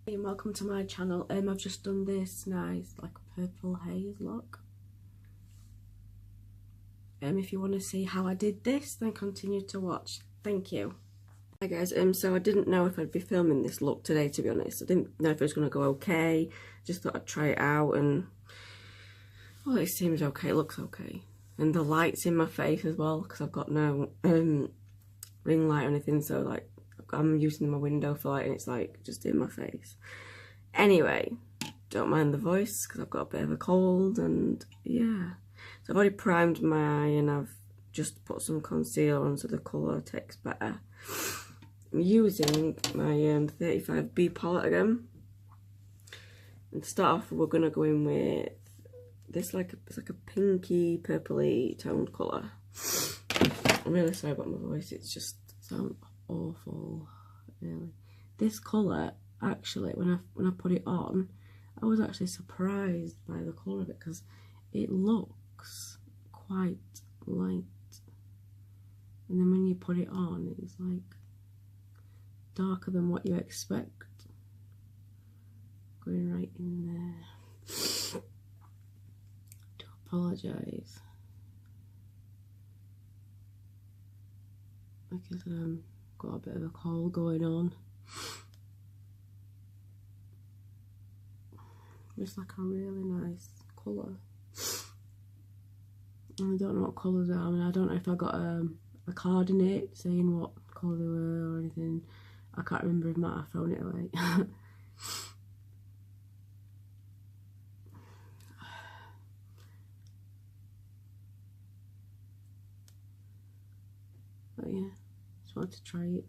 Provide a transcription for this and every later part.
Hey, and welcome to my channel. I've just done this nice like purple haze look. If you want to see how I did this, then continue to watch. Thank you. Hi guys, so I didn't know if I'd be filming this look today, to be honest. I didn't know if it was going to go okay. Just thought I'd try it out, and well, it seems okay, it looks okay. And the light's in my face as well, because I've got no ring light or anything, so like I'm using my window for light and it's like just in my face. Anyway, don't mind the voice because I've got a bit of a cold, and yeah. So I've already primed my eye and I've just put some concealer on so the colour takes better. I'm using my 35B palette again. And to start off, we're going to go in with this, it's like a pinky, purpley toned colour. I'm really sorry about my voice, it's just sounds awful, really. This colour, actually, when I put it on, I was actually surprised by the colour of it because it looks quite light, and then when you put it on, it's like darker than what you expect. Going right in there. Do apologise because got a bit of a cold going on. It's like a really nice colour. And I don't know what colours are. I mean, I don't know if I got a card in it saying what colour they were or anything. I can't remember if I might have thrown it away. But yeah, just wanted to try it.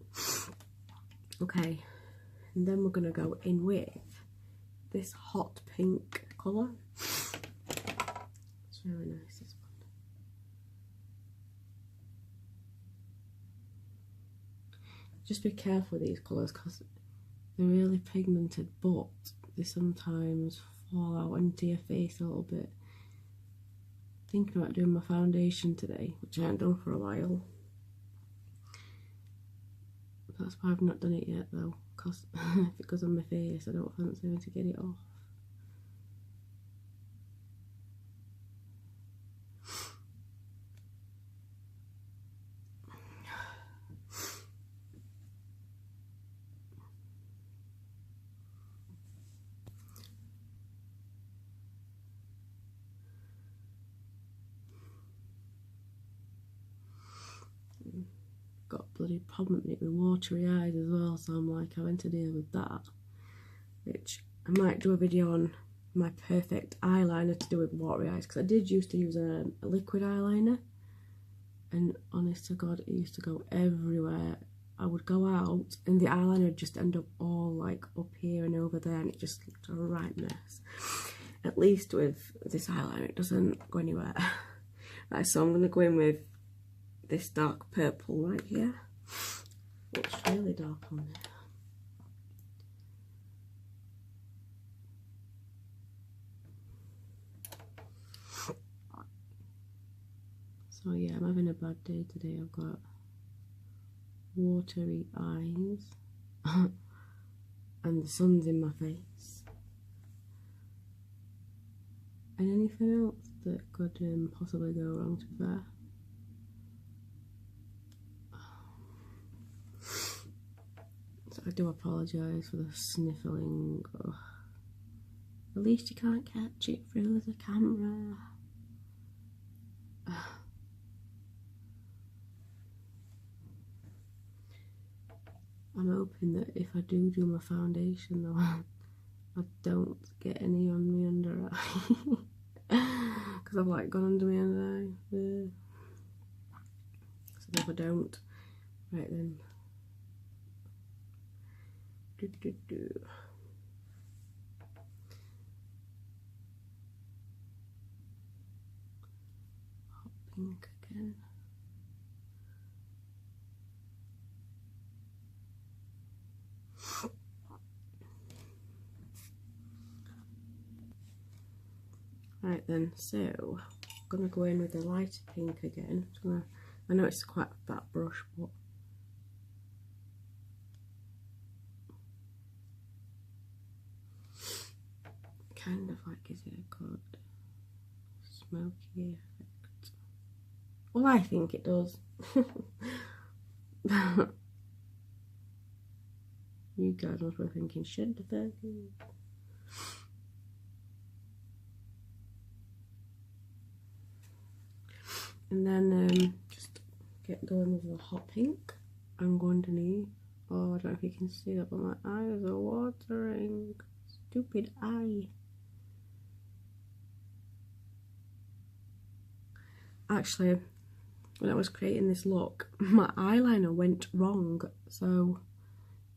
Okay, and then we're going to go in with this hot pink colour. It's really nice, this one. Just be careful with these colours because they're really pigmented, but they sometimes fall out into your face a little bit. Thinking about doing my foundation today, which I haven't done for a while. That's why I've not done it yet though, because if it goes on my face, I don't fancy having to get it off. Got a bloody problem with watery eyes as well, so I'm like having to deal with that, which I might do a video on my perfect eyeliner to do with watery eyes, because I did used to use a liquid eyeliner, and honest to God, it used to go everywhere. I would go out and the eyeliner would just end up all like up here and over there, and it just looked a right mess. At least with this eyeliner it doesn't go anywhere. Right, so I'm going to go in with this dark purple right here. Looks really dark on there. So yeah, I'm having a bad day today. I've got watery eyes and the sun's in my face. And anything else that could possibly go wrong, to be fair. So I do apologise for the sniffling. Oh. At least you can't catch it through the camera. I'm hoping that if I do my foundation though, I don't get any on my under eye. Because I've like gone under my under eye. Yeah. So if I don't, right then. Hot pink again. Right then, so I'm gonna go in with the lighter pink again. I know it's quite a fat brush, but smoky effect. Well, I think it does. You guys must be thinking, shit the fuck. And then just get going with the hot pink and go underneath. Oh, I don't know if you can see that, but my eyes are watering. Stupid eye. Actually, when I was creating this look, my eyeliner went wrong. So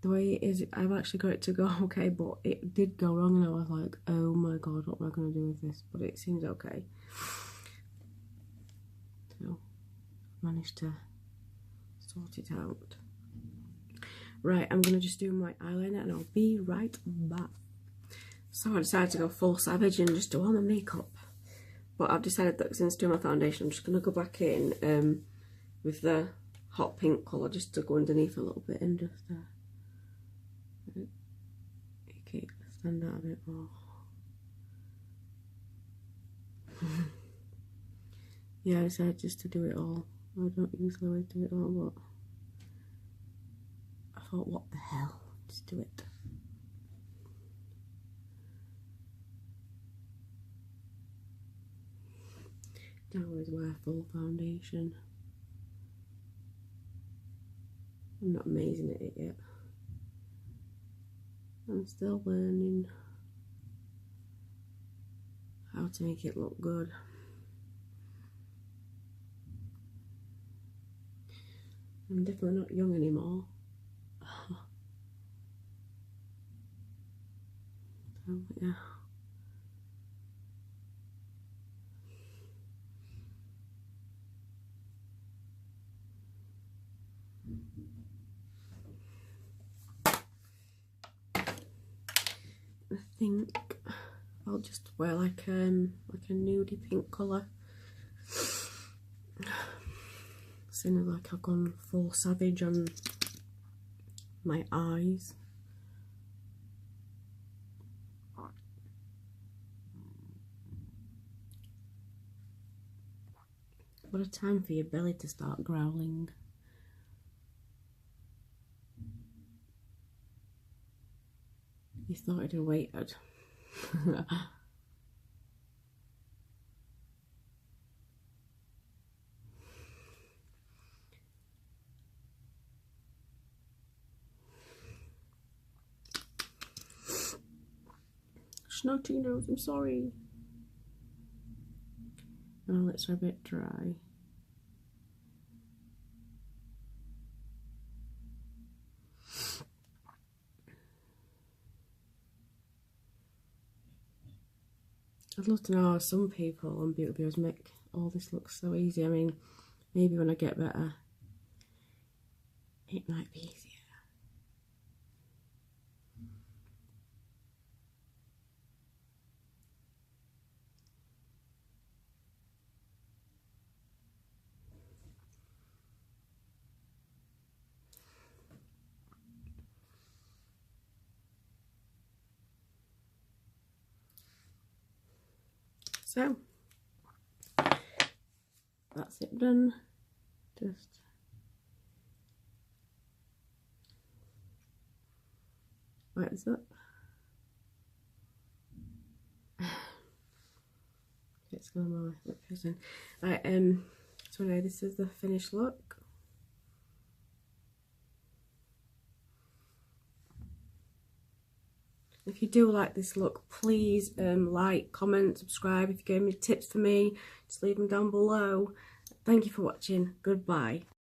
the way it is, I've actually got it to go okay, but it did go wrong, and I was like, oh my god, what am I going to do with this? But it seems okay. So, managed to sort it out. Right, I'm going to just do my eyeliner and I'll be right back. So I decided to go full savage and just do all my makeup. But I've decided that since doing my foundation, I'm just going to go back in with the hot pink colour just to go underneath a little bit and just make it stand out a bit more. Yeah, I decided just to do it all. I don't usually always do it all, but I thought, what the hell, just do it. Don't always wear full foundation. I'm not amazing at it yet. I'm still learning how to make it look good. I'm definitely not young anymore. So, yeah. I think I'll just wear like a nudie pink colour. Seeing like I've gone full savage on my eyes. What a time for your belly to start growling. You thought I'd have waited. Snotty nose, I'm sorry. My lips are a bit dry. I'd love to know how some people on beauty videos make all this look so easy. I mean, maybe when I get better, it might be easier. So, that's it done. Just wipe this up. It's going on my lip piercing. Right, so anyway, this is the finished look. If you do like this look, please like, comment, subscribe. If you gave me tips for me, just leave them down below. Thank you for watching. Goodbye.